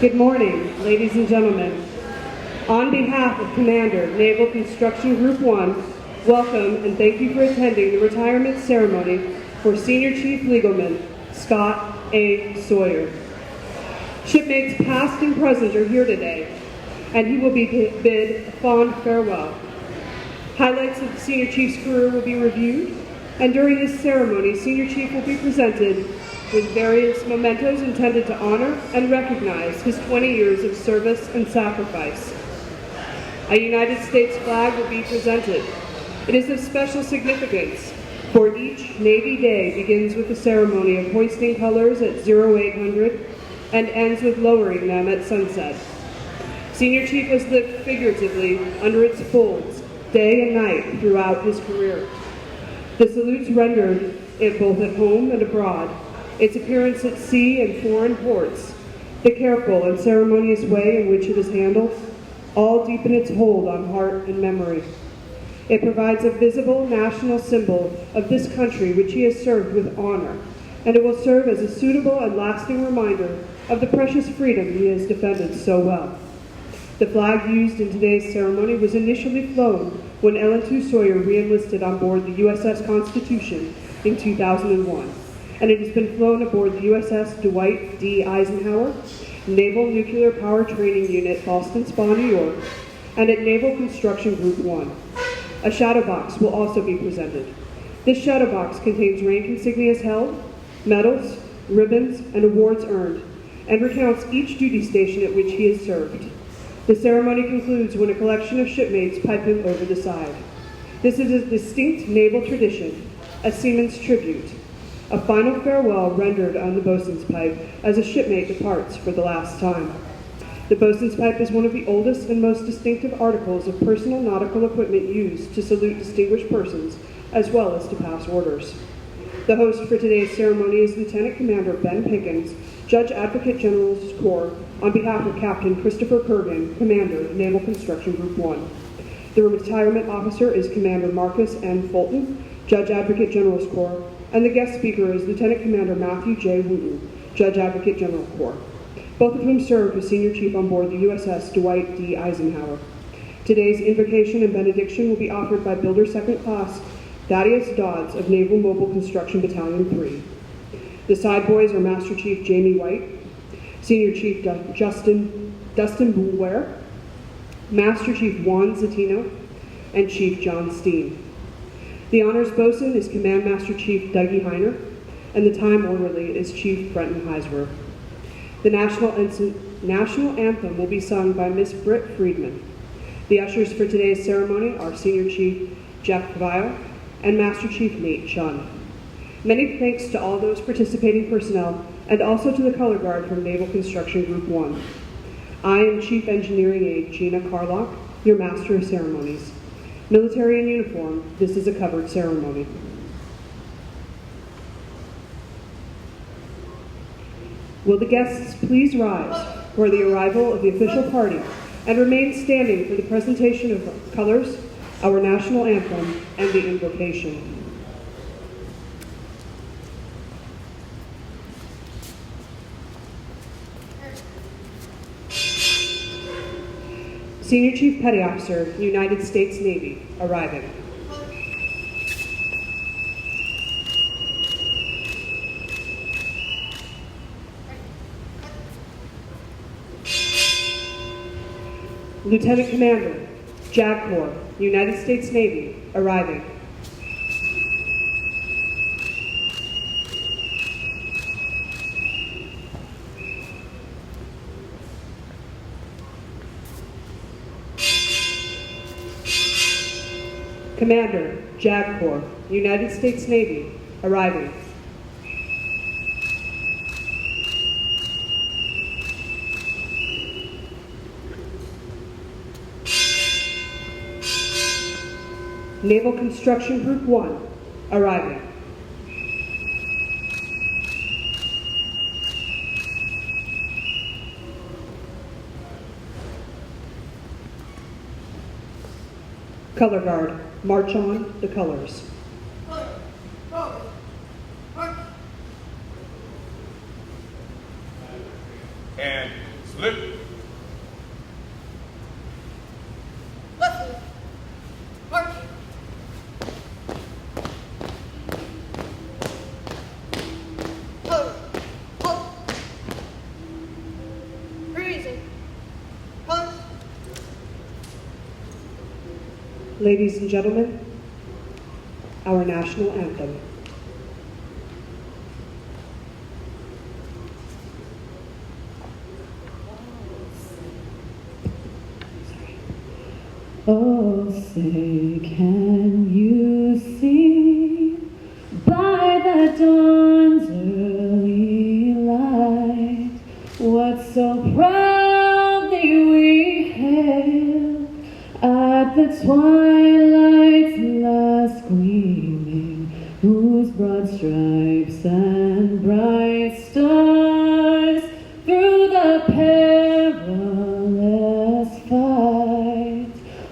Good morning, ladies and gentlemen. On behalf of Commander, Naval Construction Group 1, welcome and thank you for attending the retirement ceremony for Senior Chief Legalman Scott A. Sawyer. Shipmates past and present are here today, and he will be bid a fond farewell. Highlights of the Senior Chief's career will be reviewed, and during this ceremony, Senior Chief will be presented with various mementos intended to honor and recognize his 20 years of service and sacrifice. A United States flag will be presented. It is of special significance, for each Navy Day begins with the ceremony of hoisting colors at 0800 and ends with lowering them at sunset. Senior Chief has lived figuratively under its folds day and night throughout his career. The salutes rendered it both at home and abroad, its appearance at sea and foreign ports, the careful and ceremonious way in which it is handled, all deepen its hold on heart and memory. It provides a visible national symbol of this country which he has served with honor, and it will serve as a suitable and lasting reminder of the precious freedom he has defended so well. The flag used in today's ceremony was initially flown when Ellen II Sawyer re-enlisted on board the USS Constitution in 2001. And it has been flown aboard the USS Dwight D. Eisenhower, Naval Nuclear Power Training Unit, Ballston Spa, New York, and at Naval Construction Group 1. A shadow box will also be presented. This shadow box contains rank insignias held, medals, ribbons, and awards earned, and recounts each duty station at which he has served. The ceremony concludes when a collection of shipmates pipe him over the side. This is a distinct naval tradition, a seaman's tribute, a final farewell rendered on the boatswain's pipe as a shipmate departs for the last time. The boatswain's pipe is one of the oldest and most distinctive articles of personal nautical equipment used to salute distinguished persons as well as to pass orders. The host for today's ceremony is Lieutenant Commander Ben Pickens, Judge Advocate General's Corps, on behalf of Captain Christopher Kurgan, Commander, Naval Construction Group 1. The retirement officer is Commander Marcus N. Fulton, Judge Advocate General's Corps, and the guest speaker is Lieutenant Commander Matthew J. Wooten, Judge Advocate General Corps, both of whom served as Senior Chief on board the USS Dwight D. Eisenhower. Today's invocation and benediction will be offered by Builder Second Class Thaddeus Dodds of Naval Mobile Construction Battalion 3. The side boys are Master Chief Jamie White, Senior Chief Dustin Boulware, Master Chief Juan Zatino, and Chief John Steen. The honors bosun is Command Master Chief Dougie Heiner, and the time orderly is Chief Brenton Heiswer. The national anthem will be sung by Miss Britt Friedman. The ushers for today's ceremony are Senior Chief Jeff Cavallo and Master Chief Nate Shun. Many thanks to all those participating personnel and also to the color guard from Naval Construction Group 1. I am Chief Engineering Aide Gina Carlock, your Master of Ceremonies. Military in uniform, this is a covered ceremony. Will the guests please rise for the arrival of the official party and remain standing for the presentation of colors, our national anthem, and the invocation. Senior Chief Petty Officer, United States Navy, arriving. Lieutenant Commander, JAG Corps, United States Navy, arriving. Commander, JAG Corps, United States Navy, arriving. Naval Construction Group 1, arriving. Color Guard, march on the colors. And Salute. Listen. March. Color. Halt. Freezing. Colors. Ladies and gentlemen, our national anthem. Oh, say, can you see by the dawn's early light what so proudly we hailed at the twilight's last gleaming, whose broad stripes and bright stars through the perilous fight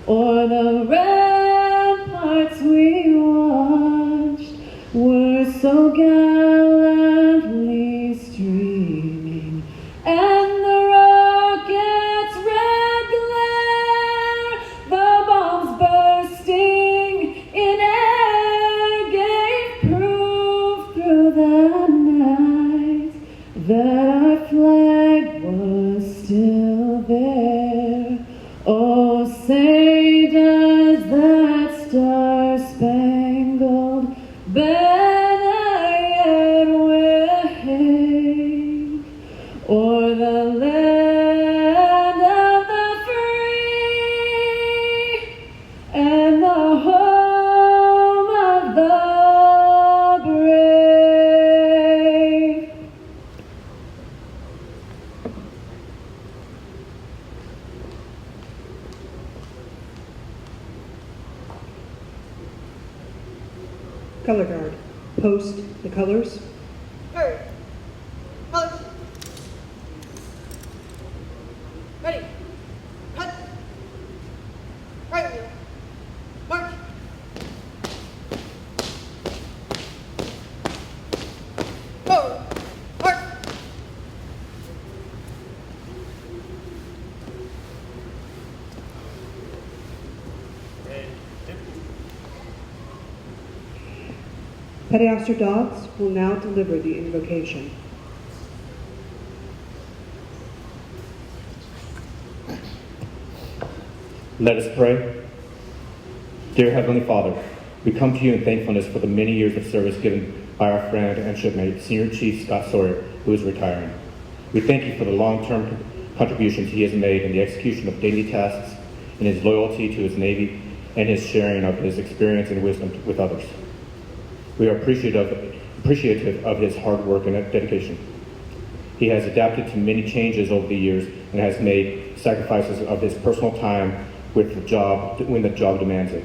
o'er the ramparts we watched were so gallantly streaming, and the rocket's red glare, the bombs bursting in air, gave proof through the night that our flag was still there. Oh, say does that star-spangled banner yet wave o'er the land of the free and the home of the brave? Color guard, post the colors. Hurry. Colors. Ready. Cut. Right wheel. March. Forward. March. Petty Officer Dodds will now deliver the invocation. Let us pray. Dear Heavenly Father, we come to you in thankfulness for the many years of service given by our friend and shipmate, Senior Chief Scott Sawyer, who is retiring. We thank you for the long-term contributions he has made in the execution of daily tasks, in his loyalty to his Navy, and his sharing of his experience and wisdom with others. We are appreciative of his hard work and dedication. He has adapted to many changes over the years and has made sacrifices of his personal time with the job when the job demands it.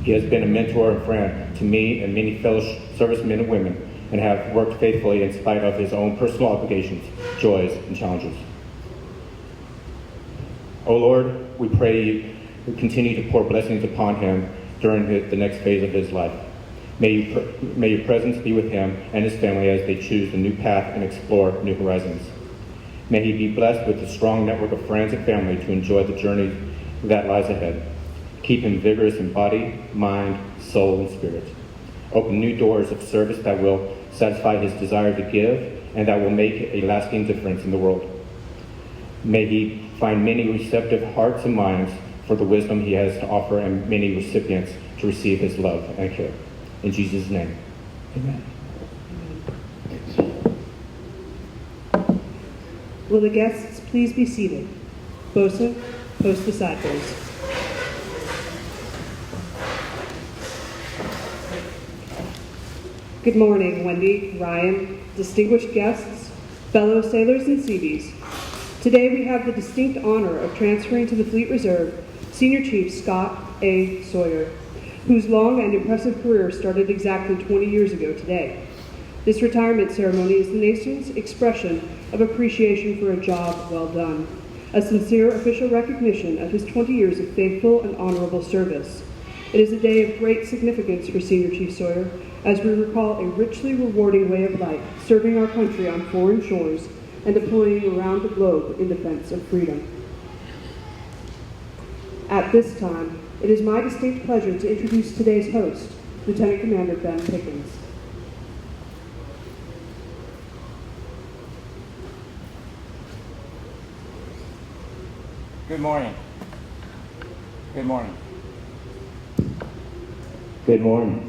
He has been a mentor and friend to me and many fellow servicemen and women, and have worked faithfully in spite of his own personal obligations, joys, and challenges. O Lord, we pray you continue to pour blessings upon him during the next phase of his life. May your presence be with him and his family as they choose a new path and explore new horizons. May he be blessed with a strong network of friends and family to enjoy the journey that lies ahead. Keep him vigorous in body, mind, soul, and spirit. Open new doors of service that will satisfy his desire to give and that will make a lasting difference in the world. May he find many receptive hearts and minds for the wisdom he has to offer and many recipients to receive his love and care. In Jesus' name, amen. Will the guests please be seated? Bosun, post the side doors. Good morning, Wendy, Ryan, distinguished guests, fellow sailors and Seabees. Today we have the distinct honor of transferring to the Fleet Reserve Senior Chief Scott A. Sawyer, whose long and impressive career started exactly 20 years ago today. This retirement ceremony is the nation's expression of appreciation for a job well done, a sincere official recognition of his 20 years of faithful and honorable service. It is a day of great significance for Senior Chief Sawyer, as we recall a richly rewarding way of life, serving our country on foreign shores, and deploying around the globe in defense of freedom. At this time, it is my distinct pleasure to introduce today's host, Lieutenant Commander Ben Pickens. Good morning. Good morning. Good morning.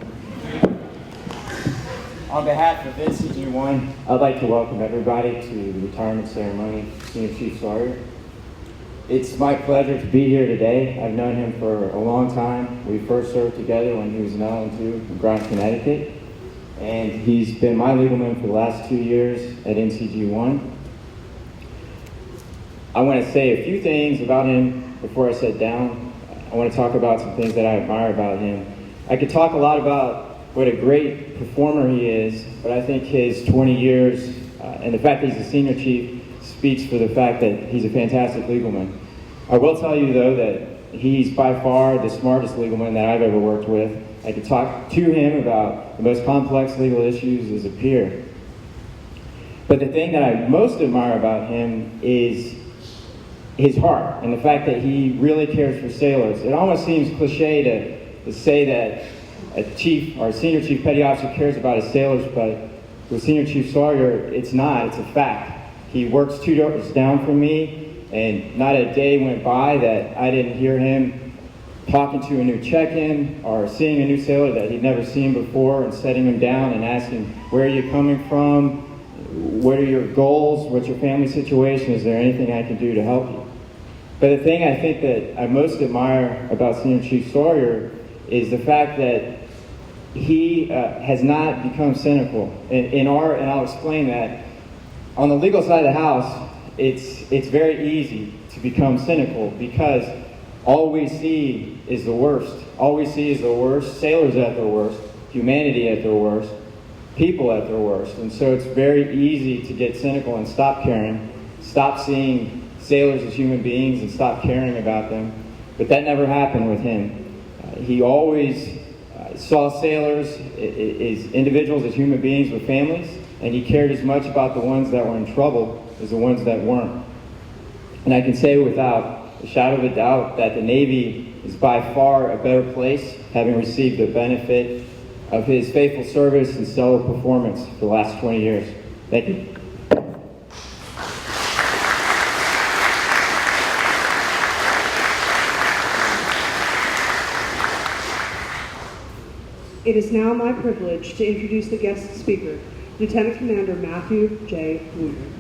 On behalf of NCG1, I'd like to welcome everybody to the retirement ceremony, Senior Chief Sawyer. It's my pleasure to be here today. I've known him for a long time. We first served together when he was in LN2 in Groton, Connecticut. And he's been my legalman for the last 2 years at NCG1. I want to say a few things about him before I sit down. I want to talk about some things that I admire about him. I could talk a lot about what a great performer he is, but I think his 20 years and the fact that he's a senior chief speaks for the fact that he's a fantastic legalman. I will tell you, though, that he's by far the smartest legalman that I've ever worked with. I could talk to him about the most complex legal issues as a peer. But the thing that I most admire about him is his heart and the fact that he really cares for sailors. It almost seems cliche to say that a chief or a senior chief petty officer cares about his sailors, but with Senior Chief Sawyer, it's not. It's a fact. He works 2 doors down from me, and not a day went by that I didn't hear him talking to a new check-in or seeing a new sailor that he'd never seen before and setting him down and asking, where are you coming from? What are your goals? What's your family situation? Is there anything I can do to help you? But the thing I think that I most admire about Senior Chief Sawyer is the fact that he has not become cynical. And I'll explain that. On the legal side of the house, it's very easy to become cynical because all we see is the worst. All we see is the worst, sailors at their worst, humanity at their worst, people at their worst. And so it's very easy to get cynical and stop caring, stop seeing sailors as human beings and stop caring about them. But that never happened with him. He always saw sailors as individuals, as human beings with families, and he cared as much about the ones that were in trouble as the ones that weren't. And I can say without a shadow of a doubt that the Navy is by far a better place, having received the benefit of his faithful service and stellar performance for the last 20 years. Thank you. It is now my privilege to introduce the guest speaker, Lieutenant Commander Matthew J. Wooten.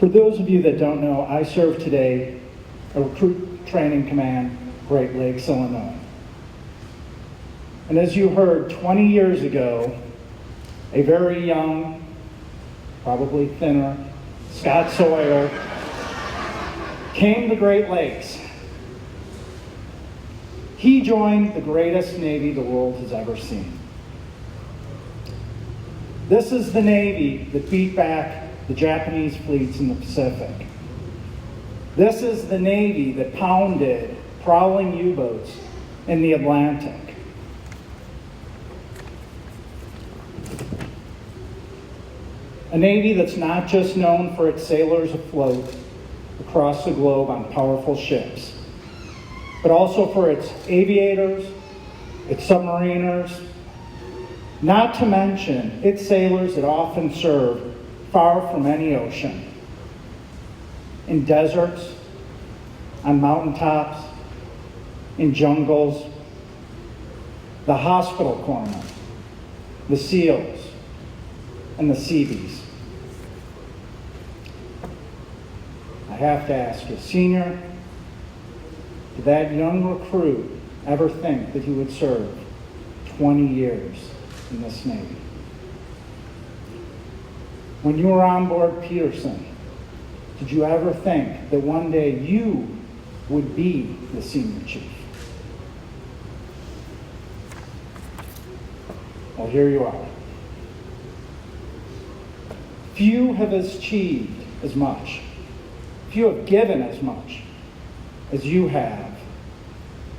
For those of you that don't know, I serve today a recruit training command, Great Lakes, Illinois. And as you heard, 20 years ago, a very young, probably thinner, Scott Sawyer came to Great Lakes. He joined the greatest Navy the world has ever seen. This is the Navy that beat back the Japanese fleets in the Pacific. This is the Navy that pounded prowling U-boats in the Atlantic. A Navy that's not just known for its sailors afloat across the globe on powerful ships, but also for its aviators, its submariners, not to mention its sailors that often serve far from any ocean, in deserts, on mountaintops, in jungles, the hospital corpsmen, the SEALs, and the Seabees. I have to ask you, Senior, did that young recruit ever think that he would serve 20 years in this Navy? When you were on board Peterson, did you ever think that one day you would be the senior chief? Well, here you are. Few have achieved as much. Few have given as much as you have,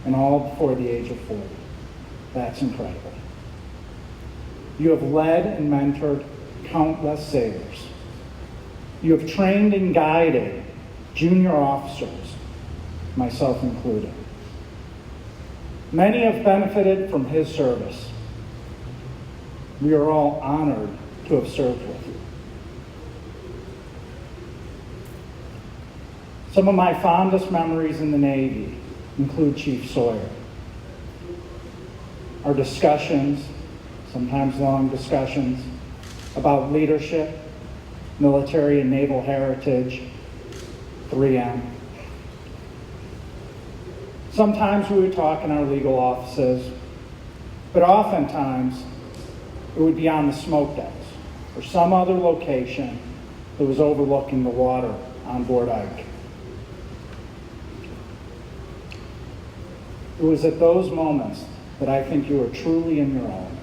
and all before the age of 40. That's incredible. You have led and mentored countless sailors. You have trained and guided junior officers, myself included. Many have benefited from his service. We are all honored to have served with you. Some of my fondest memories in the Navy include Chief Sawyer. Our discussions, sometimes long discussions, about leadership, military and naval heritage, 3M. Sometimes we would talk in our legal offices, but oftentimes it would be on the smoke decks or some other location that was overlooking the water on board Ike. It was at those moments that I think you were truly in your element.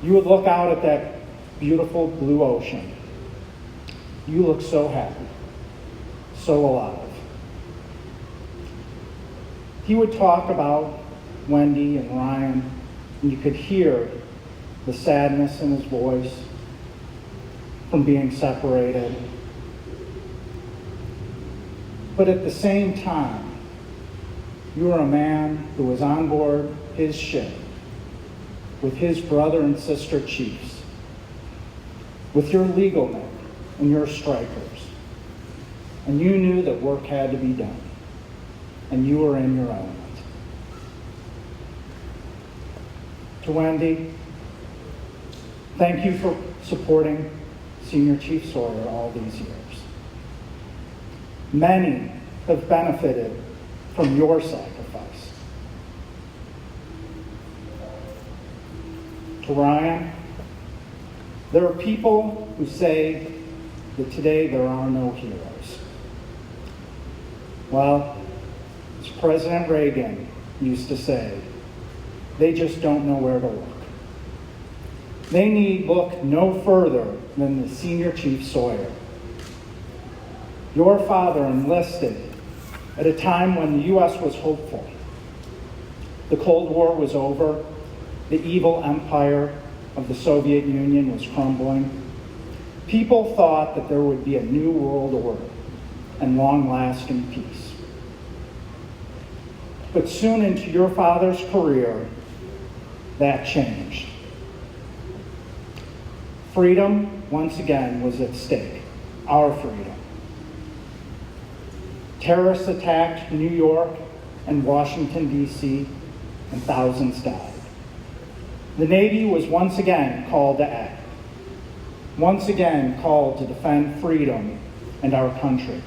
You would look out at that beautiful blue ocean. You look so happy, so alive. He would talk about Wendy and Ryan, and you could hear the sadness in his voice from being separated. But at the same time, you were a man who was on board his ship with his brother and sister chiefs, with your legal men and your strikers. And you knew that work had to be done, and you were in your element. To Wendy, thank you for supporting Senior Chief Sawyer all these years. Many have benefited from your sacrifice. To Ryan, there are people who say that today there are no heroes. Well, as President Reagan used to say, they just don't know where to look. They need look no further than the Senior Chief Sawyer. Your father enlisted at a time when the U.S. was hopeful. The Cold War was over. The evil empire of the Soviet Union was crumbling. People thought that there would be a new world order and long-lasting peace. But soon into your father's career, that changed. Freedom, once again, was at stake. Our freedom. Terrorists attacked New York and Washington, D.C., and thousands died. The Navy was once again called to act, once again called to defend freedom and our country.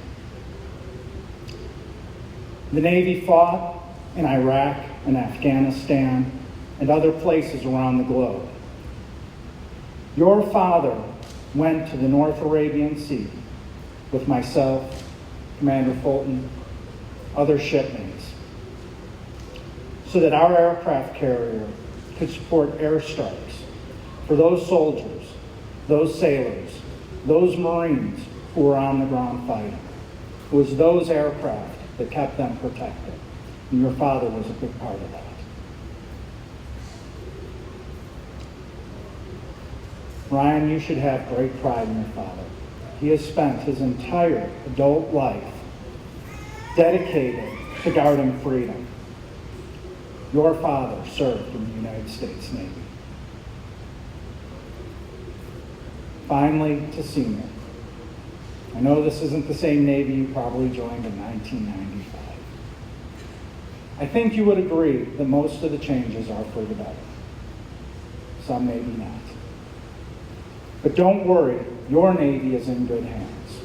The Navy fought in Iraq and Afghanistan and other places around the globe. Your father went to the North Arabian Sea with myself, Commander Fulton, other shipmates, so that our aircraft carrier could support airstrikes for those soldiers, those sailors, those Marines who were on the ground fighting. It was those aircraft that kept them protected, and your father was a big part of that. Ryan, you should have great pride in your father. He has spent his entire adult life dedicated to guarding freedom. Your father served in the United States Navy. Finally, to Senior. I know this isn't the same Navy you probably joined in 1995. I think you would agree that most of the changes are for the better. Some maybe not. But don't worry, your Navy is in good hands.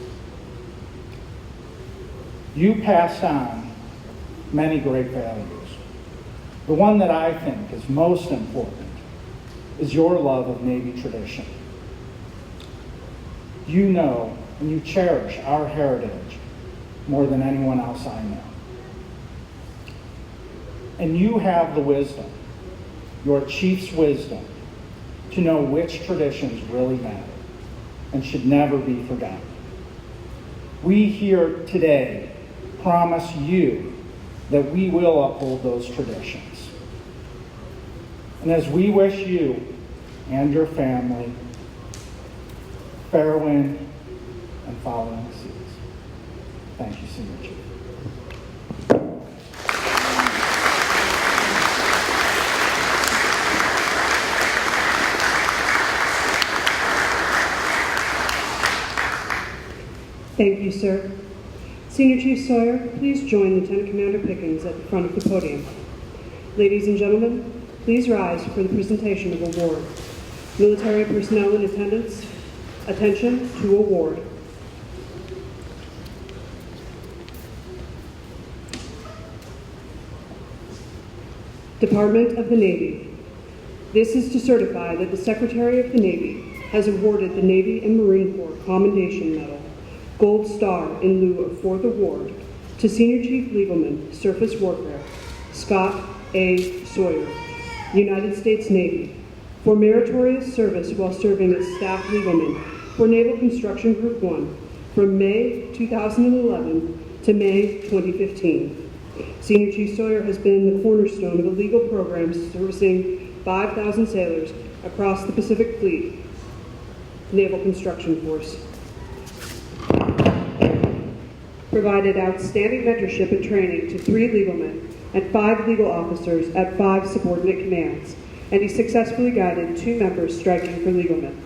You passed on many great values. The one that I think is most important is your love of Navy tradition. You know and you cherish our heritage more than anyone else I know. And you have the wisdom your chief's wisdom to know which traditions really matter and should never be forgotten. We here today promise you that we will uphold those traditions. And as we wish you and your family fair wind and following seas. Thank you, Senior Chief. Thank you, sir. Senior Chief Sawyer, please join Lieutenant Commander Pickens at the front of the podium. Ladies and gentlemen, please rise for the presentation of award. Military personnel in attendance, attention to award. Department of the Navy. This is to certify that the Secretary of the Navy has awarded the Navy and Marine Corps Commendation Medal, Gold Star in lieu of 4th Award, to Senior Chief Legalman, Surface Warfare, Scott A. Sawyer, United States Navy, for meritorious service while serving as Staff Legalman for Naval Construction Group 1 from May 2011 to May 2015. Senior Chief Sawyer has been the cornerstone of a legal program servicing 5,000 sailors across the Pacific Fleet Naval Construction Force. Provided outstanding mentorship and training to 3 legalmen and 5 legal officers at 5 subordinate commands, and he successfully guided 2 members striking for legalmen.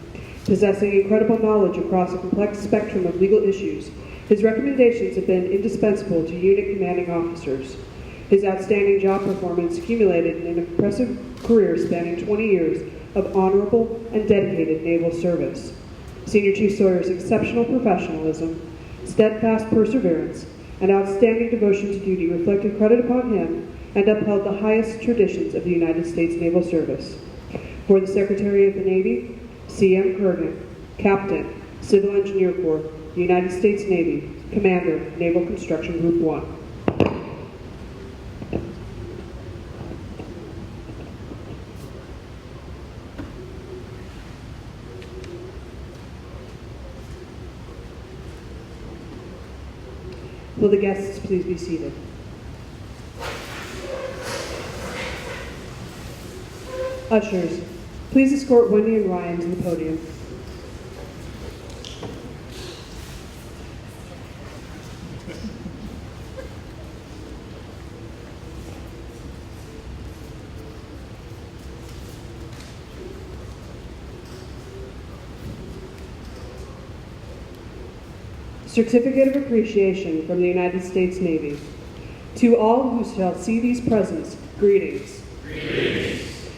Possessing incredible knowledge across a complex spectrum of legal issues, his recommendations have been indispensable to unit commanding officers. His outstanding job performance accumulated in an impressive career spanning 20 years of honorable and dedicated naval service. Senior Chief Sawyer's exceptional professionalism, steadfast perseverance, and outstanding devotion to duty reflected credit upon him and upheld the highest traditions of the United States Naval Service. For the Secretary of the Navy, C.M. Kurgan, Captain, Civil Engineer Corps, United States Navy, Commander, Naval Construction Group 1. Will the guests please be seated? Ushers, please escort Wendy and Ryan to the podium. Certificate of Appreciation from the United States Navy. To all who shall see these presents, greetings. Greetings.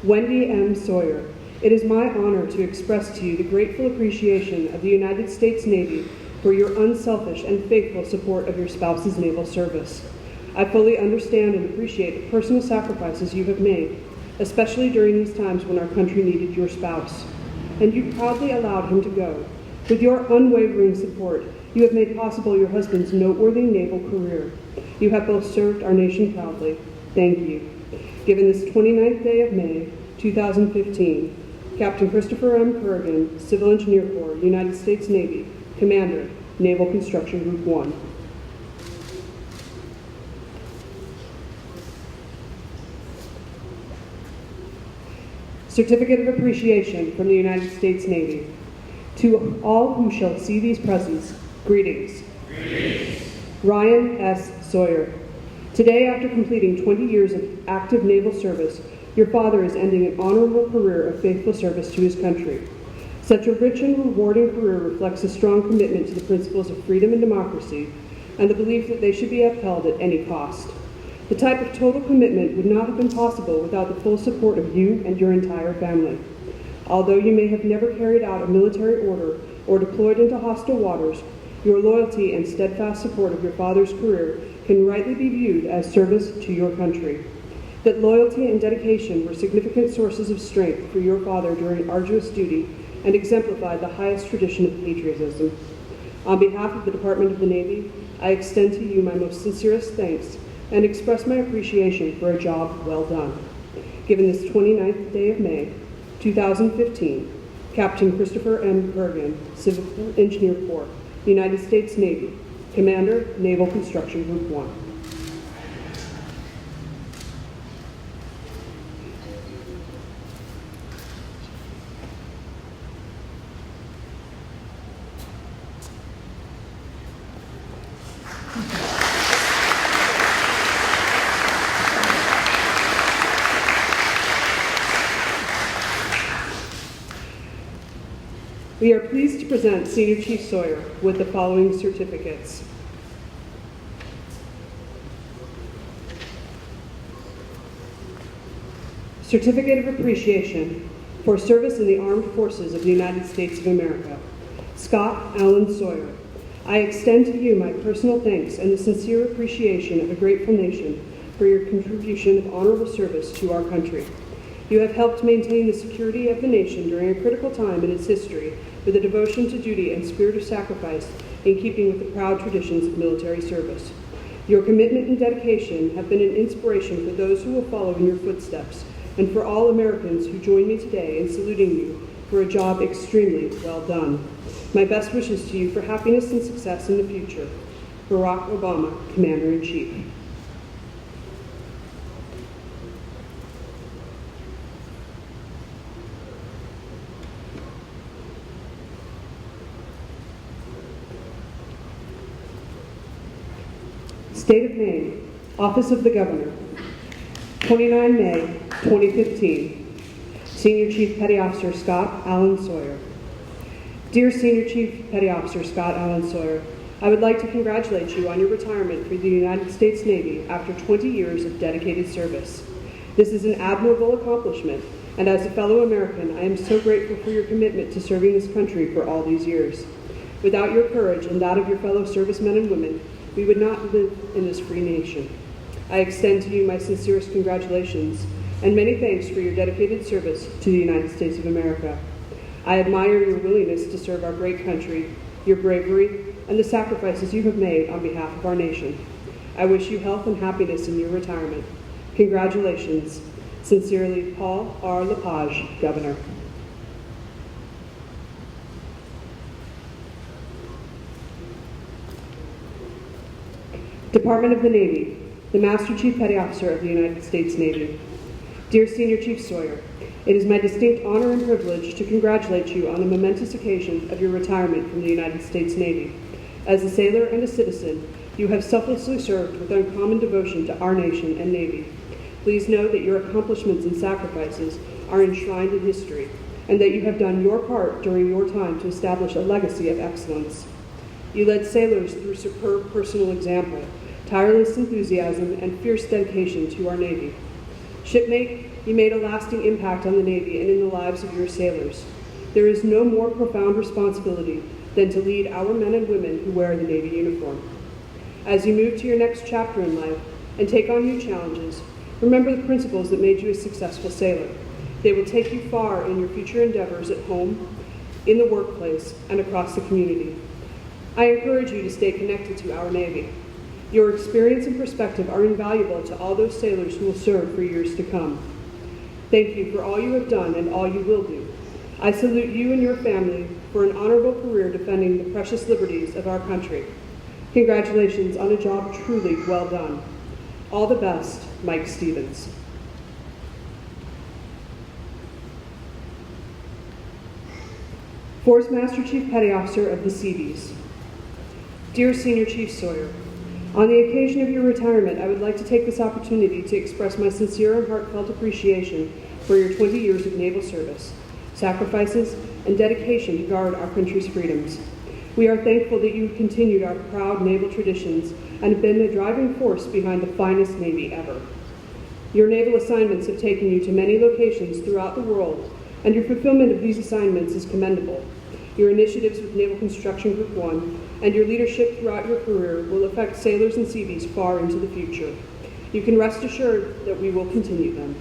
Wendy M. Sawyer, it is my honor to express to you the grateful appreciation of the United States Navy for your unselfish and faithful support of your spouse's naval service. I fully understand and appreciate the personal sacrifices you have made, especially during these times when our country needed your spouse. And you proudly allowed him to go. With your unwavering support, you have made possible your husband's noteworthy naval career. You have both served our nation proudly. Thank you. Given this 29th day of May, 2015, Captain Christopher M. Kurgan, Civil Engineer Corps, United States Navy, Commander, Naval Construction Group 1. Certificate of Appreciation from the United States Navy. To all who shall see these presents, greetings. Greetings. Ryan S. Sawyer. Today, after completing 20 years of active naval service, your father is ending an honorable career of faithful service to his country. Such a rich and rewarding career reflects a strong commitment to the principles of freedom and democracy, and the belief that they should be upheld at any cost. The type of total commitment would not have been possible without the full support of you and your entire family. Although you may have never carried out a military order or deployed into hostile waters, your loyalty and steadfast support of your father's career can rightly be viewed as service to your country. That loyalty and dedication were significant sources of strength for your father during arduous duty and exemplified the highest tradition of patriotism. On behalf of the Department of the Navy, I extend to you my most sincerest thanks and express my appreciation for a job well done. given this 29th day of May, 2015, Captain Christopher M. Bergen, Civil Engineer Corps, United States Navy, Commander, Naval Construction Group 1. We are pleased to present Senior Chief Sawyer with the following certificates. Certificate of Appreciation for service in the Armed Forces of the United States of America. Scott Allen Sawyer. I extend to you my personal thanks and the sincere appreciation of a grateful nation for your contribution of honorable service to our country. You have helped maintain the security of the nation during a critical time in its history with a devotion to duty and spirit of sacrifice in keeping with the proud traditions of military service. Your commitment and dedication have been an inspiration for those who will follow in your footsteps and for all Americans who join me today in saluting you for a job extremely well done. My best wishes to you for happiness and success in the future. Barack Obama, Commander-in-Chief. State of Maine, Office of the Governor, 29 May 2015. Senior Chief Petty Officer Scott Allen Sawyer. Dear Senior Chief Petty Officer Scott Allen Sawyer, I would like to congratulate you on your retirement for the United States Navy after 20 years of dedicated service. This is an admirable accomplishment, and as a fellow American, I am so grateful for your commitment to serving this country for all these years. Without your courage and that of your fellow servicemen and women, we would not live in this free nation. I extend to you my sincerest congratulations and many thanks for your dedicated service to the United States of America. I admire your willingness to serve our great country, your bravery, and the sacrifices you have made on behalf of our nation. I wish you health and happiness in your retirement. Congratulations. Sincerely, Paul R. Lepage, Governor. Department of the Navy, the Master Chief Petty Officer of the United States Navy. Dear Senior Chief Sawyer, it is my distinct honor and privilege to congratulate you on the momentous occasion of your retirement from the United States Navy. As a sailor and a citizen, you have selflessly served with uncommon devotion to our nation and Navy. Please know that your accomplishments and sacrifices are enshrined in history, and that you have done your part during your time to establish a legacy of excellence. You led sailors through superb personal example, tireless enthusiasm, and fierce dedication to our Navy. Shipmate, you made a lasting impact on the Navy and in the lives of your sailors. There is no more profound responsibility than to lead our men and women who wear the Navy uniform. As you move to your next chapter in life and take on new challenges, remember the principles that made you a successful sailor. They will take you far in your future endeavors at home, in the workplace, and across the community. I encourage you to stay connected to our Navy. Your experience and perspective are invaluable to all those sailors who will serve for years to come. Thank you for all you have done and all you will do. I salute you and your family for an honorable career defending the precious liberties of our country. Congratulations on a job truly well done. All the best, Mike Stevens. Force Master Chief Petty Officer of the Seabees. Dear Senior Chief Sawyer, on the occasion of your retirement, I would like to take this opportunity to express my sincere and heartfelt appreciation for your 20 years of naval service, sacrifices, and dedication to guard our country's freedoms. We are thankful that you have continued our proud naval traditions and have been the driving force behind the finest Navy ever. Your naval assignments have taken you to many locations throughout the world, and your fulfillment of these assignments is commendable. Your initiatives with Naval Construction Group 1 and your leadership throughout your career will affect sailors and Seabees far into the future. You can rest assured that we will continue them.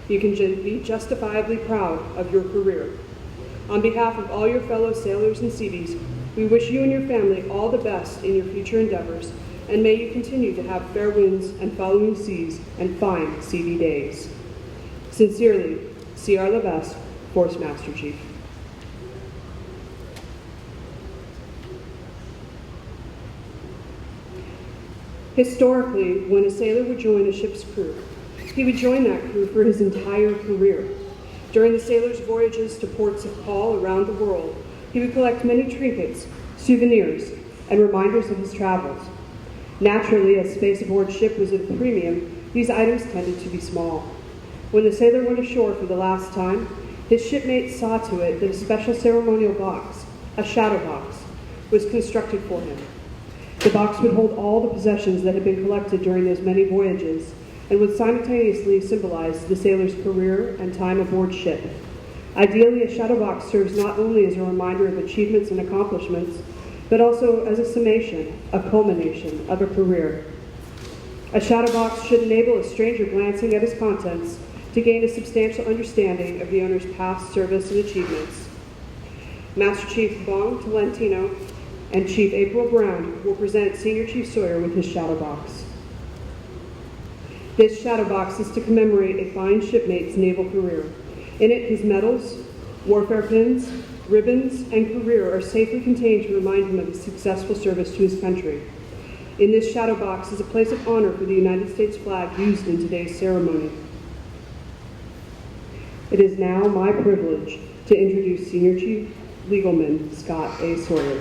You can be justifiably proud of your career. On behalf of all your fellow sailors and Seabees, we wish you and your family all the best in your future endeavors, and may you continue to have fair winds and following seas and fine Seabee days. Sincerely, C.R. Levesque, Force Master Chief. Historically, when a sailor would join a ship's crew, he would join that crew for his entire career. During the sailor's voyages to ports of call around the world, he would collect many trinkets, souvenirs, and reminders of his travels. Naturally, as space aboard ship was at a premium, these items tended to be small. When the sailor went ashore for the last time, his shipmates saw to it that a special ceremonial box, a shadow box, was constructed for him. The box would hold all the possessions that had been collected during those many voyages and would simultaneously symbolize the sailor's career and time aboard ship. Ideally, a shadow box serves not only as a reminder of achievements and accomplishments, but also as a summation, a culmination of a career. A shadow box should enable a stranger glancing at its contents to gain a substantial understanding of the owner's past service and achievements. Master Chief Bong Tolentino and Chief April Brown will present Senior Chief Sawyer with his shadow box. This shadow box is to commemorate a fine shipmate's naval career. In it, his medals, warfare pins, ribbons, and career are safely contained to remind him of his successful service to his country. In this shadow box is a place of honor for the United States flag used in today's ceremony. It is now my privilege to introduce Senior Chief Legalman Scott A. Sawyer.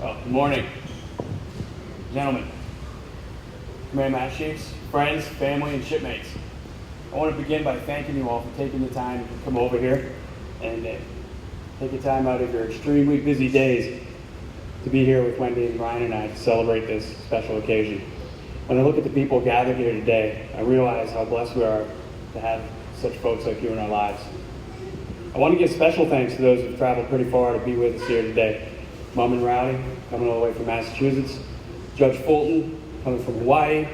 Good morning, gentlemen, Command Master Chiefs, friends, family, and shipmates. I want to begin by thanking you all for taking the time to come over here and take the time out of your extremely busy days to be here with Wendy and Brian and I to celebrate this special occasion. When I look at the people gathered here today, I realize how blessed we are to have such folks like you in our lives. I want to give special thanks to those who've traveled pretty far to be with us here today. Mom and Rowdy, coming all the way from Massachusetts. Judge Fulton, coming from Hawaii.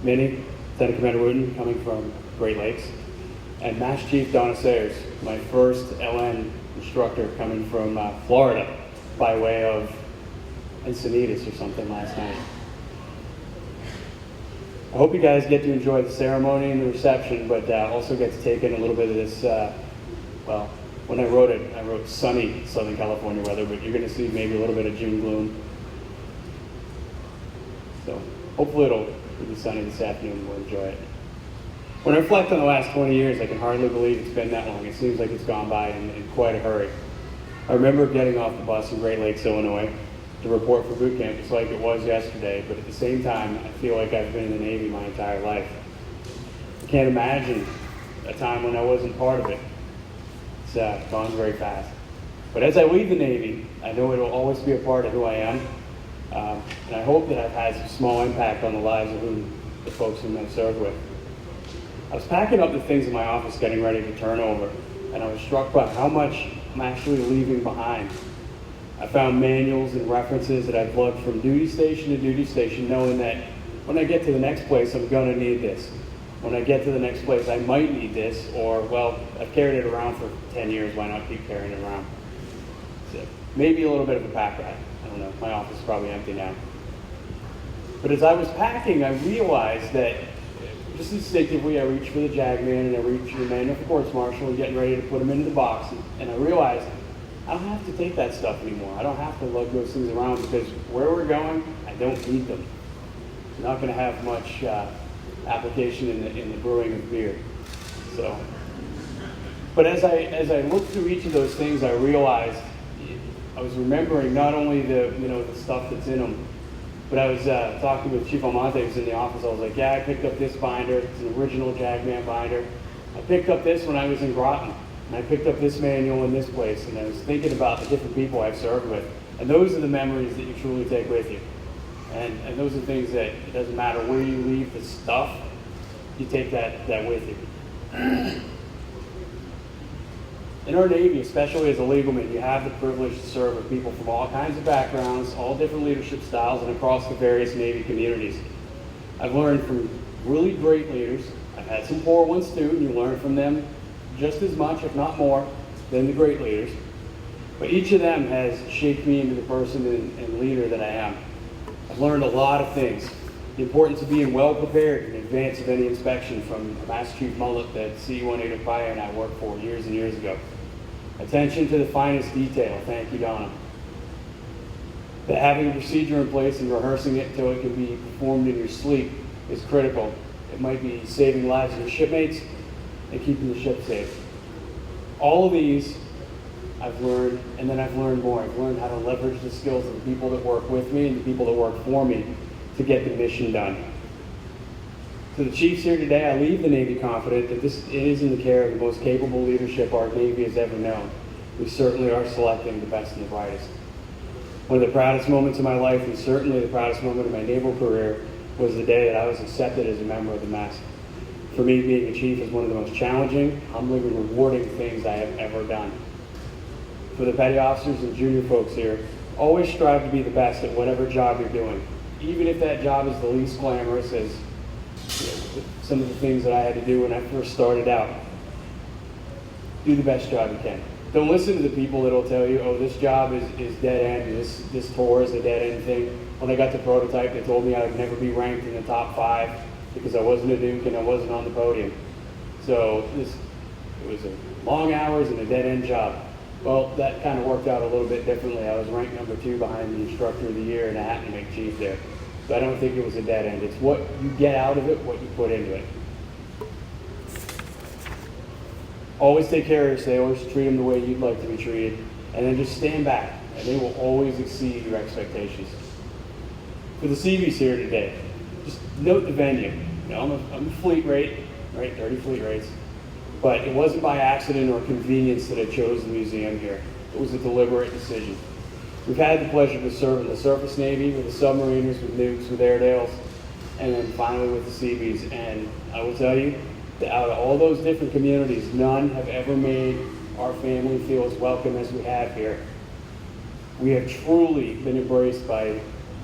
Minnie, Lieutenant Commander Wooten, coming from Great Lakes. And Master Chief Donna Sayers, my first LN instructor, coming from Florida by way of Encinitas or something last night. I hope you guys get to enjoy the ceremony and the reception, but also get to take in a little bit of this, well, when I wrote it, I wrote sunny Southern California weather, but you're going to see maybe a little bit of June gloom. So hopefully it'll be sunny this afternoon and we'll enjoy it. When I reflect on the last 20 years, I can hardly believe it's been that long. It seems like it's gone by in quite a hurry. I remember getting off the bus in Great Lakes, Illinois, to report for boot camp just like it was yesterday, but at the same time, I feel like I've been in the Navy my entire life. I can't imagine a time when I wasn't part of it. It's gone very fast. But as I leave the Navy, I know it will always be a part of who I am. And I hope that I've had some small impact on the lives of the folks whom I've served with. I was packing up the things in my office getting ready to turn over, and I was struck by how much I'm actually leaving behind. I found manuals and references that I've lugged from duty station to duty station, knowing that when I get to the next place, I'm going to need this. When I get to the next place, I might need this, or, well, I've carried it around for 10 years, why not keep carrying it around? So maybe a little bit of a pack ride. I don't know, my office is probably empty now. But as I was packing, I realized that just instinctively, I reached for the JAGman and I reached for the manual for courts martial and getting ready to put them into the box. And I realized I don't have to take that stuff anymore. I don't have to lug those things around because where we're going, I don't need them. It's not going to have much application in the brewing of beer. So, but as I looked through each of those things, I realized I was remembering not only the stuff that's in them, but I was talking with Chief Almonte, who's in the office. I was like, yeah, I picked up this binder. It's an original JAGman binder. I picked up this when I was in Groton, and I picked up this manual in this place, and I was thinking about the different people I've served with, and those are the memories that you truly take with you. And those are things that it doesn't matter where you leave the stuff, you take that with you. In our Navy, especially as a legalman, you have the privilege to serve with people from all kinds of backgrounds, all different leadership styles, and across the various Navy communities. I've learned from really great leaders. I've had some poor ones too, and you learn from them just as much, if not more. than the great leaders, but each of them has shaped me into the person and leader that I am. I've learned a lot of things. The importance of being well prepared in advance of any inspection, from a Master Chief Mullet that C-180 Fire and I worked for years and years ago. Attention to the finest detail. Thank you, Donna. That having a procedure in place and rehearsing it until it can be performed in your sleep is critical. It might be saving lives of your shipmates and keeping the ship safe. All of these I've learned, and then I've learned more. I've learned how to leverage the skills of the people that work with me and the people that work for me to get the mission done. To the chiefs here today, I leave the Navy confident that it is in the care of the most capable leadership our Navy has ever known. We certainly are selecting the best and the brightest. One of the proudest moments of my life, and certainly the proudest moment of my naval career, was the day that I was accepted as a member of the mess. For me, being a chief is one of the most challenging, humbling, and rewarding things I have ever done. For the petty officers and junior folks here, always strive to be the best at whatever job you're doing, even if that job is the least glamorous as some of the things that I had to do when I first started out. Do the best job you can. Don't listen to the people that will tell you, oh, this job is dead end, this tour is a dead end thing. When I got the prototype, they told me I would never be ranked in the top 5 because I wasn't a Duke and I wasn't on the podium. So it was a long hours and a dead end job. Well, that kind of worked out a little bit differently. I was ranked number 2 behind the instructor of the year, and I happened to make chief there. But I don't think it was a dead end. It's what you get out of it, what you put into it. Always take care of your sailors, treat them the way you'd like to be treated, and then just stand back, and they will always exceed your expectations. For the Seabees here today, just note the venue. You know, I'm a fleet rate, right, 30 fleet rates, but it wasn't by accident or convenience that I chose the museum here. It was a deliberate decision. We've had the pleasure to serve in the surface Navy, with the submariners, with nukes, with Airedales, and then finally with the Seabees. And I will tell you that out of all those different communities, none have ever made our family feel as welcome as we have here. We have truly been embraced by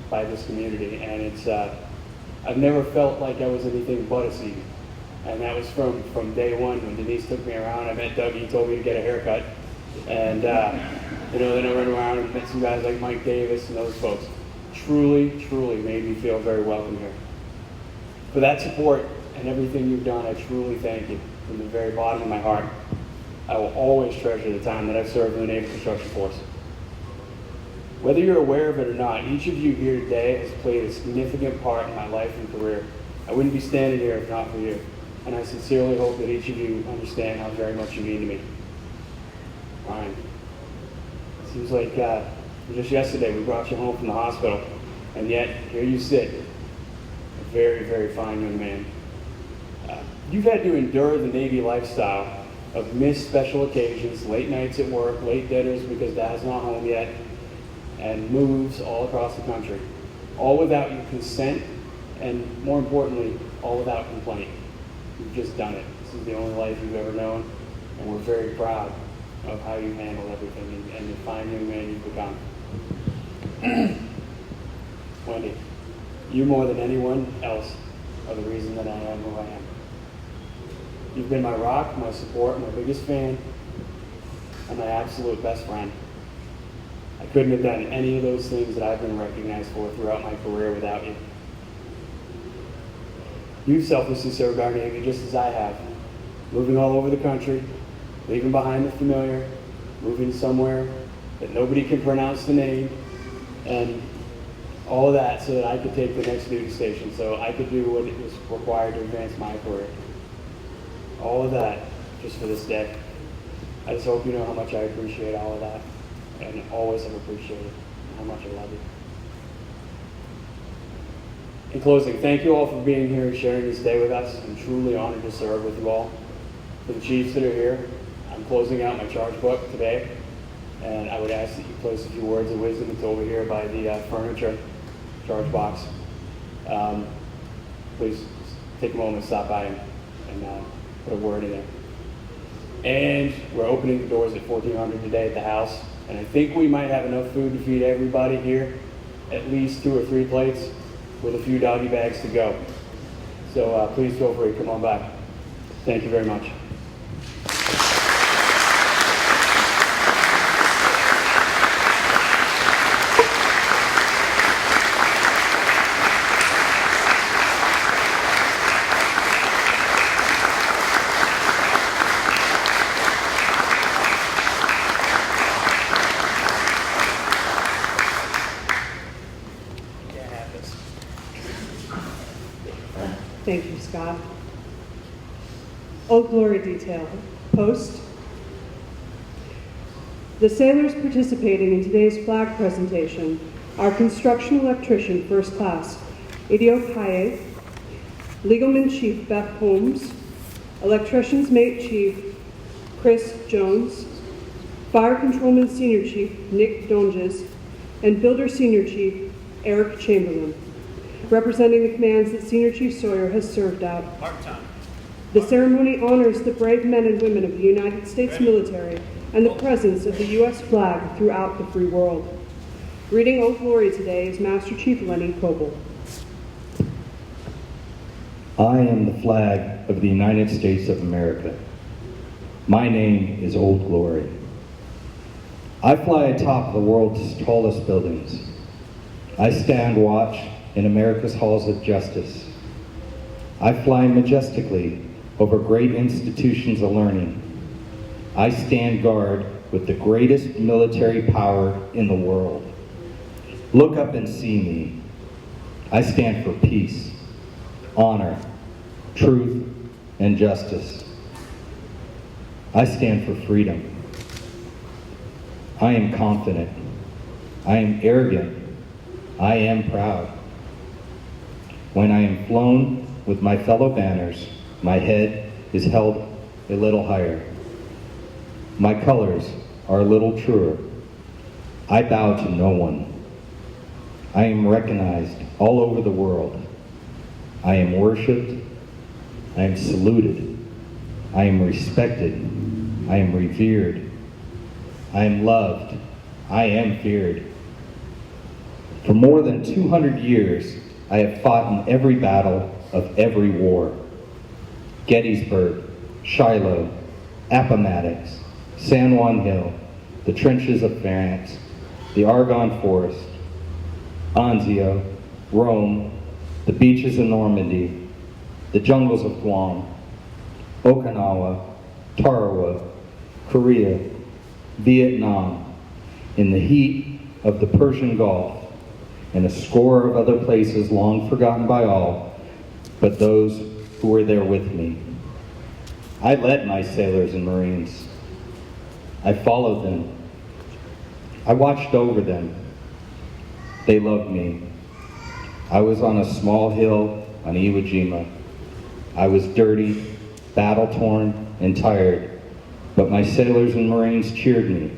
this community, and it's I've never felt like I was anything but a Seabee. And that was from day one when Denise took me around. I met Doug, he told me to get a haircut. And then I went around and met some guys like Mike Davis and those folks. Truly, truly made me feel very welcome here. For that support and everything you've done, I truly thank you from the very bottom of my heart. I will always treasure the time that I've served in the Naval Construction Force. Whether you're aware of it or not, each of you here today has played a significant part in my life and career. I wouldn't be standing here if not for you. And I sincerely hope that each of you understand how very much you mean to me. Ryan, it seems like just yesterday we brought you home from the hospital, and yet here you sit, a very, very fine young man. You've had to endure the Navy lifestyle of missed special occasions, late nights at work, late dinners because Dad's not home yet, and moves all across the country, all without your consent, and more importantly, all without complaint. You've just done it. This is the only life you've ever known, and we're very proud of how you handle everything and the fine young man you've become. Wendy, you more than anyone else are the reason that I am who I am. You've been my rock, my support, my biggest fan, and my absolute best friend. I couldn't have done any of those things that I've been recognized for throughout my career without you. You've selflessly served our Navy just as I have, moving all over the country, leaving behind the familiar, moving somewhere that nobody can pronounce the name, and all of that so that I could take the next duty station, so I could do what it was required to advance my career. All of that just for this day. I just hope you know how much I appreciate all of that, and always have appreciated how much I love you. In closing, thank you all for being here and sharing this day with us. I'm truly honored to serve with you all. For the chiefs that are here, I'm closing out my charge book today, and I would ask that you place a few words of wisdom. It's over here by the furniture charge box. Please take a moment to stop by and put a word in there. And we're opening the doors at 1400 today at the house, and I think we might have enough food to feed everybody here, at least 2 or 3 plates, with a few doggy bags to go. So please feel free to come on by. Thank you very much. Scott. Old Glory Detail. Post. The sailors participating in today's flag presentation are Construction Electrician First Class Idio Paye, Legalman Chief Beth Holmes, Electrician's Mate Chief Chris Jones, Fire Controlman Senior Chief Nick Donges, and Builder Senior Chief Eric Chamberlain, representing the commands that Senior Chief Sawyer has served out. The ceremony honors the brave men and women of the United States military and the presence of the U.S. flag throughout the free world. Reading Old Glory today is Master Chief Lenny Coble. I am the flag of the United States of America. My name is Old Glory. I fly atop the world's tallest buildings. I stand watch in America's halls of justice. I fly majestically over great institutions of learning. I stand guard with the greatest military power in the world. Look up and see me. I stand for peace, honor, truth, and justice. I stand for freedom. I am confident. I am arrogant. I am proud. When I am flown with my fellow banners, my head is held a little higher. My colors are a little truer. I bow to no one. I am recognized all over the world. I am worshipped. I am saluted. I am respected. I am revered. I am loved. I am feared. For more than 200 years, I have fought in every battle of every war. Gettysburg, Shiloh, Appomattox, San Juan Hill, the trenches of France, the Argonne Forest, Anzio, Rome, the beaches of Normandy, the jungles of Guam, Okinawa, Tarawa, Korea, Vietnam, in the heat of the Persian Gulf, and a score of other places long forgotten by all, but those who were there with me. I led my sailors and Marines. I followed them. I watched over them. They loved me. I was on a small hill on Iwo Jima. I was dirty, battle-torn, and tired, but my sailors and Marines cheered me.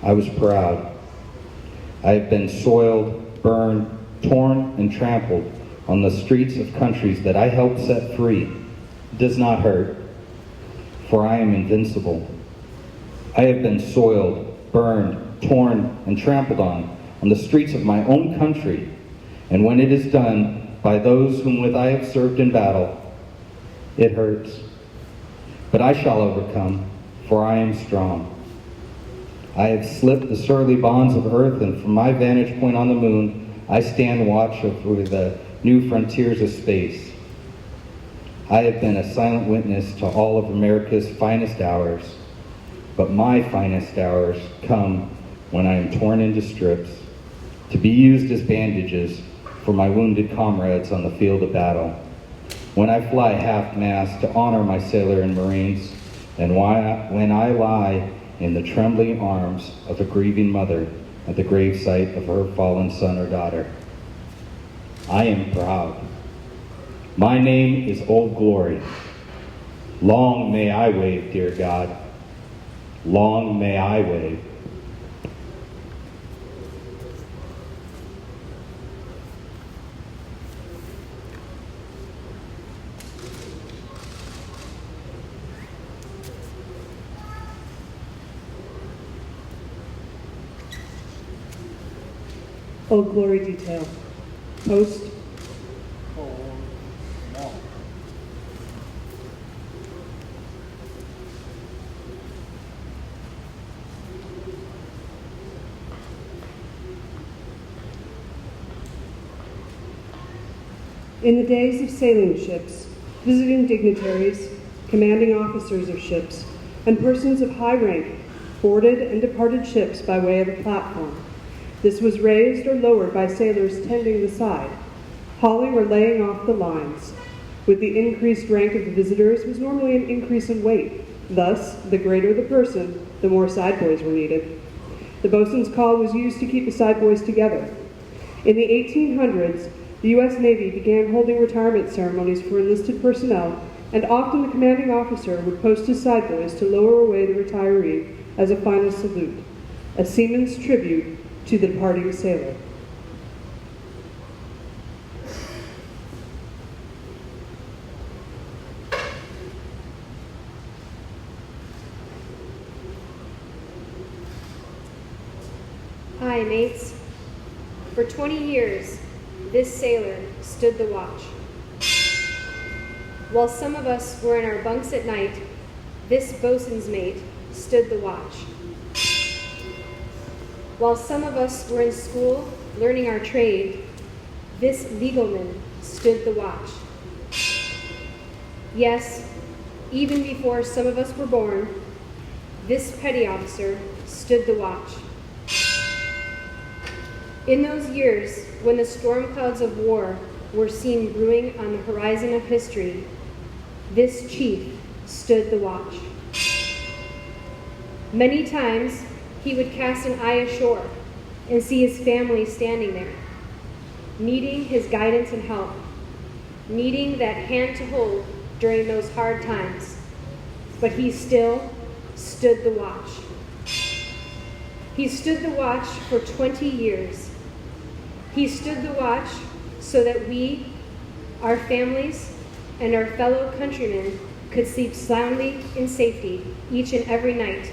I was proud. I have been soiled, burned, torn, and trampled on the streets of countries that I helped set free. It does not hurt, for I am invincible. I have been soiled, burned, torn, and trampled on the streets of my own country, and when it is done by those whom with I have served in battle, it hurts. But I shall overcome, for I am strong. I have slipped the surly bonds of earth, and from my vantage point on the moon, I stand watch over the new frontiers of space. I have been a silent witness to all of America's finest hours, but my finest hours come when I am torn into strips, to be used as bandages for my wounded comrades on the field of battle. When I fly half-mast to honor my sailor and Marines, and when I lie in the trembling arms of a grieving mother at the gravesite of her fallen son or daughter. I am proud. My name is Old Glory. Long may I wave, dear God. Long may I wave. Old Glory Detail. Post. In the days of sailing ships, visiting dignitaries, commanding officers of ships, and persons of high rank boarded and departed ships by way of a platform. This was raised or lowered by sailors tending the side, hauling or laying off the lines. With the increased rank of the visitors was normally an increase in weight. Thus, the greater the person, the more side boys were needed. The bosun's call was used to keep the side boys together. In the 1800s, the U.S. Navy began holding retirement ceremonies for enlisted personnel, and often the commanding officer would post his side boys to lower away the retiree as a final salute, a seaman's tribute to the departing sailor. Hi, mates. For 20 years, this sailor stood the watch. While some of us were in our bunks at night, this bosun's mate stood the watch. While some of us were in school learning our trade, this legalman stood the watch. Yes, even before some of us were born, this petty officer stood the watch. In those years, when the storm clouds of war were seen brewing on the horizon of history, this chief stood the watch. Many times, he would cast an eye ashore and see his family standing there, needing his guidance and help, needing that hand to hold during those hard times. But he still stood the watch. He stood the watch for 20 years. He stood the watch so that we, our families, and our fellow countrymen could sleep soundly in safety each and every night,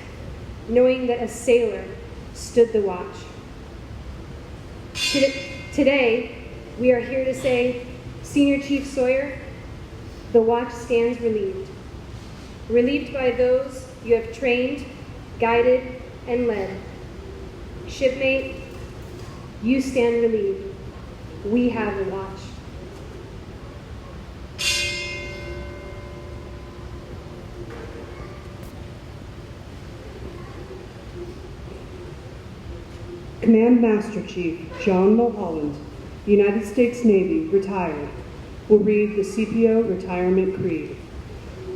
knowing that a sailor stood the watch. Today, we are here to say, Senior Chief Sawyer, the watch stands relieved. Relieved by those you have trained, guided, and led. Shipmate, you stand relieved. We have the watch. Command Master Chief John Mulholland, United States Navy, retired, will read the CPO Retirement Creed.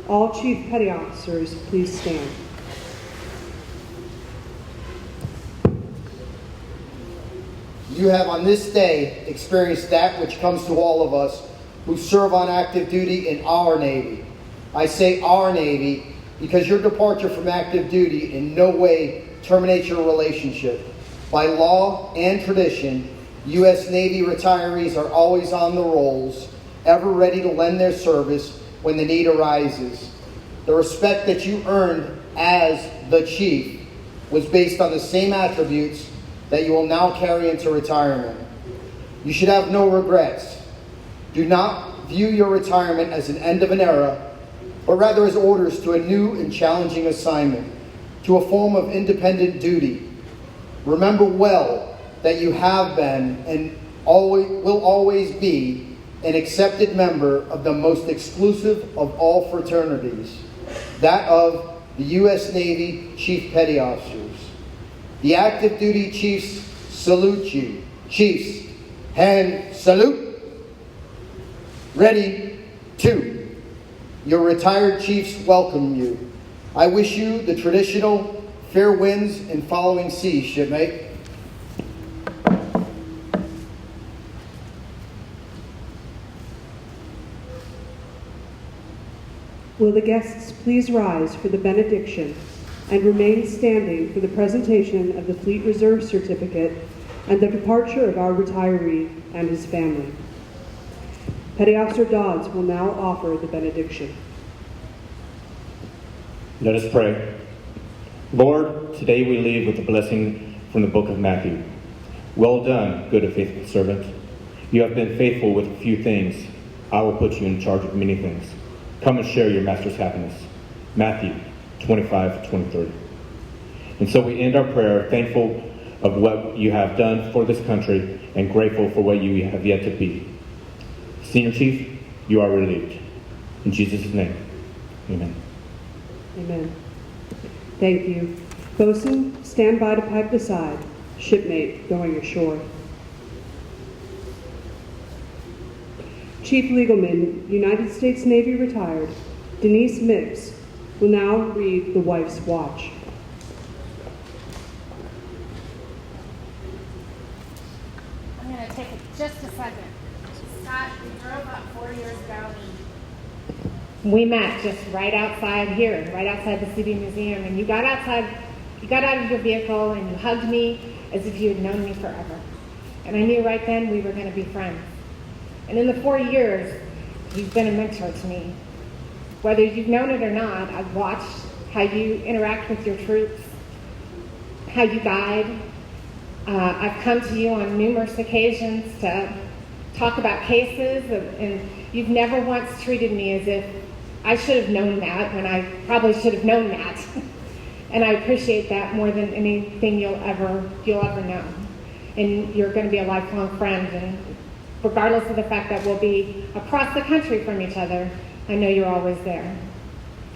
All Chief Petty Officers, please stand. You have on this day experienced that which comes to all of us who serve on active duty in our Navy. I say our Navy because your departure from active duty in no way terminates your relationship. By law and tradition, U.S. Navy retirees are always on the rolls, ever ready to lend their service when the need arises. The respect that you earned as the Chief was based on the same attributes that you will now carry into retirement. You should have no regrets. Do not view your retirement as an end of an era, but rather as orders to a new and challenging assignment, to a form of independent duty. Remember well that you have been and will always be an accepted member of the most exclusive of all fraternities, that of the U.S. Navy Chief Petty Officers. The active duty chiefs salute you. Chiefs, hand salute. Ready, two. Your retired chiefs welcome you. I wish you the traditional fair winds and following seas, shipmate. Will the guests please rise for the benediction and remain standing for the presentation of the Fleet Reserve Certificate and the departure of our retiree and his family. Petty Officer Dodds will now offer the benediction. Let us pray. Lord, today we leave with a blessing from the book of Matthew. Well done, good and faithful servant. You have been faithful with a few things. I will put you in charge of many things. Come and share your master's happiness. Matthew 25:23. And so we end our prayer thankful of what you have done for this country and grateful for what you have yet to be. Senior Chief, you are relieved. In Jesus' name, amen. Amen. Thank you. Bosun, stand by to pipe the side. Shipmate, going ashore. Chief Legalman, United States Navy retired, Denise Mix, will now read the Wife's Watch. I'm going to take just a second. Scott, we drove up 4 years ago. We met just right outside here, right outside the City Museum, and you got out of your vehicle and you hugged me as if you had known me forever. And I knew right then we were going to be friends. And in the 4 years, you've been a mentor to me. Whether you've known it or not, I've watched how you interact with your troops, how you guide. I've come to you on numerous occasions to talk about cases, and you've never once treated me as if I should have known that when I probably should have known that. And I appreciate that more than anything you'll ever know. And you're going to be a lifelong friend, and regardless of the fact that we'll be across the country from each other, I know you're always there.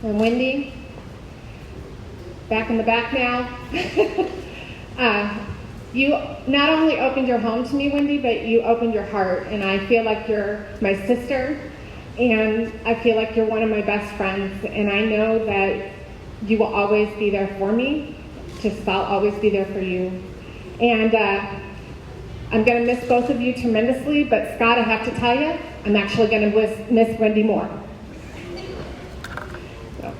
And Wendy, back in the back now, you not only opened your home to me, Wendy, but you opened your heart, and I feel like you're my sister, and I feel like you're one of my best friends, and I know that you will always be there for me, just I'll always be there for you. And I'm going to miss both of you tremendously, but Scott, I have to tell you, I'm actually going to miss Wendy more. So,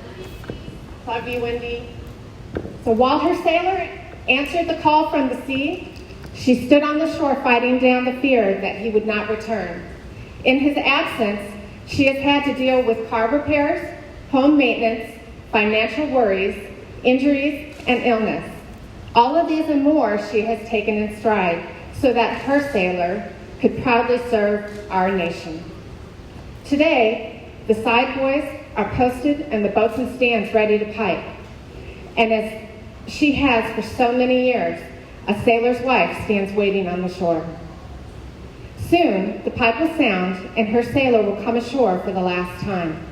love you, Wendy. So while her sailor answered the call from the sea, she stood on the shore fighting down the fear that he would not return. In his absence, she has had to deal with car repairs, home maintenance, financial worries, injuries, and illness. All of these and more she has taken in stride so that her sailor could proudly serve our nation. Today, the side buoys are posted and the boatswain stands ready to pipe. And as she has for so many years, a sailor's wife stands waiting on the shore. Soon, the pipe will sound and her sailor will come ashore for the last time.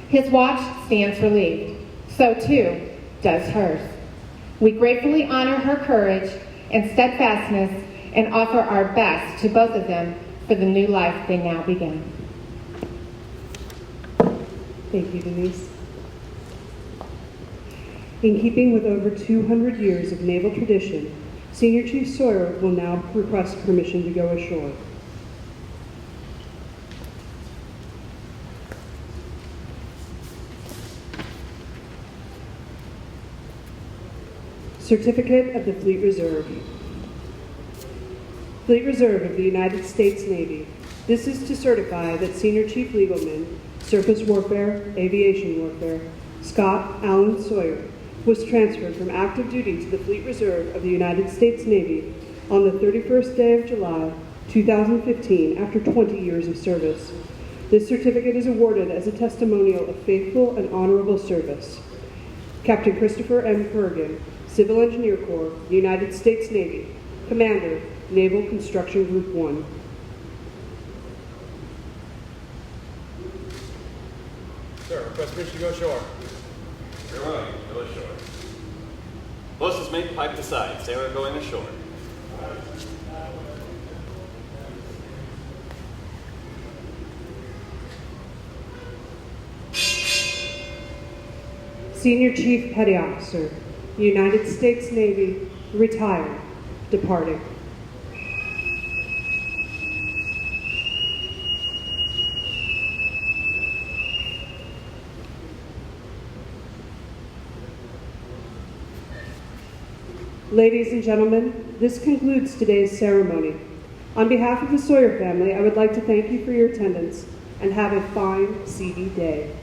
His watch stands relieved. So too does hers. We gratefully honor her courage and steadfastness and offer our best to both of them for the new life they now begin. Thank you, Denise. In keeping with over 200 years of naval tradition, Senior Chief Sawyer will now request permission to go ashore. Certificate of the Fleet Reserve. Fleet Reserve of the United States Navy. This is to certify that Senior Chief Legalman, Surface Warfare, Aviation Warfare, Scott Allen Sawyer, was transferred from active duty to the Fleet Reserve of the United States Navy on the 31st day of July, 2015, after 20 years of service. This certificate is awarded as a testimonial of faithful and honorable service. Captain Christopher M. Kurgan, Civil Engineer Corps, United States Navy, Commander, Naval Construction Group 1. Sir, request permission to go ashore. Very well, you can go ashore. Closest mate, pipe to side. Sailor going ashore. Senior Chief Petty Officer, United States Navy, retired, departing. Ladies and gentlemen, this concludes today's ceremony. On behalf of the Sawyer family, I would like to thank you for your attendance and have a fine, seedy day.